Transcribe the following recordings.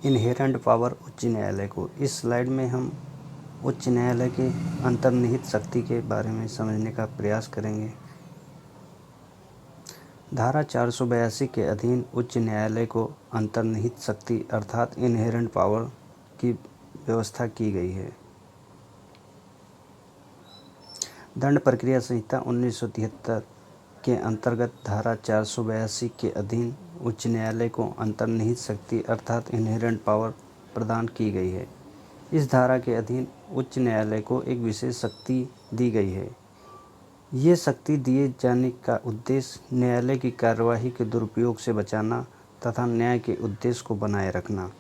Inherent power उच्च न्यायालय को। इस स्लाइड में हम उच्च न्यायालय की अंतर्निहित शक्ति के बारे में समझने का प्रयास करेंगे। धारा 482 के अधीन उच्च न्यायालय को अंतर्निहित शक्ति अर्थात इन्हेरेंट पावर की व्यवस्था की गई है। दंड प्रक्रिया संहिता 1973 के अंतर्गत धारा 482 के अधीन उच्च न्यायालय को अंतर्निहित शक्ति अर्थात इन्हेरेंट पावर प्रदान की गई है। इस धारा के अधीन उच्च न्यायालय को एक विशेष शक्ति दी गई है। ये शक्ति दिए जाने का उद्देश्य न्यायालय की कार्यवाही के दुरुपयोग से बचाना तथा न्याय के उद्देश्य को बनाए रखना,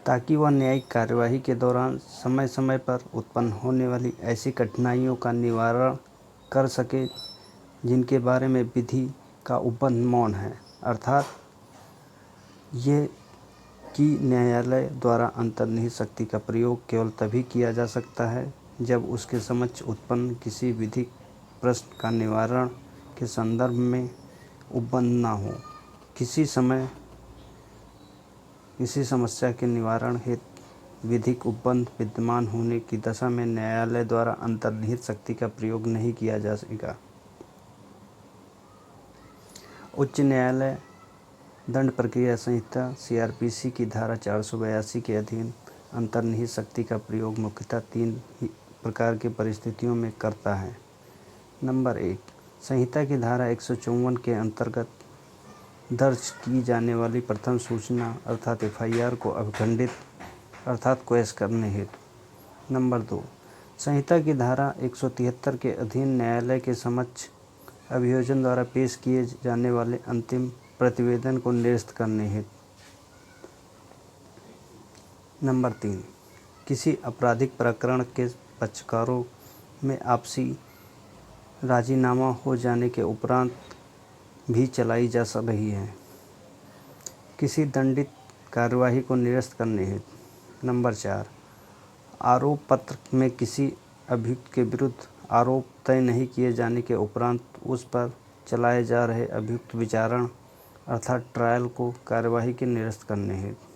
ताकि वह न्यायिक कार्यवाही के दौरान समय समय पर उत्पन्न होने वाली ऐसी कठिनाइयों का निवारण कर सके जिनके बारे में विधि का उपबंध मौन है। अर्थात ये कि न्यायालय द्वारा अंतर्निहित शक्ति का प्रयोग केवल तभी किया जा सकता है जब उसके समक्ष उत्पन्न किसी विधिक प्रश्न का निवारण के संदर्भ में उपबंध न हो। किसी समस्या के निवारण हेतु विधिक उपबंध विद्यमान होने की दशा में न्यायालय द्वारा अंतर्निहित शक्ति का प्रयोग नहीं किया जा सकेगा। उच्च न्यायालय दंड प्रक्रिया संहिता CRPC की धारा 482 के अधीन अंतर्निहित शक्ति का प्रयोग मुख्यतः 3 प्रकार की परिस्थितियों में करता है। नंबर 1, संहिता की धारा 154 के अंतर्गत दर्ज की जाने वाली प्रथम सूचना अर्थात FIR को अभिखंडित अर्थात क्वैश करने हेतु। नंबर 2, संहिता की धारा 173 के अधीन न्यायालय के समक्ष अभियोजन द्वारा पेश किए जाने वाले अंतिम प्रतिवेदन को निरस्त करने हेतु। नंबर 3, किसी आपराधिक प्रकरण के पक्षकारों में आपसी राजीनामा हो जाने के उपरांत भी चलाई जा रही है, किसी दंडित कार्यवाही को निरस्त करने हेतु। नंबर 4, आरोप पत्र में किसी अभियुक्त के विरुद्ध आरोप तय नहीं किए जाने के उपरांत उस पर चलाए जा रहे अभियुक्त विचारण अर्थात ट्रायल को कार्यवाही के निरस्त करने हेतु।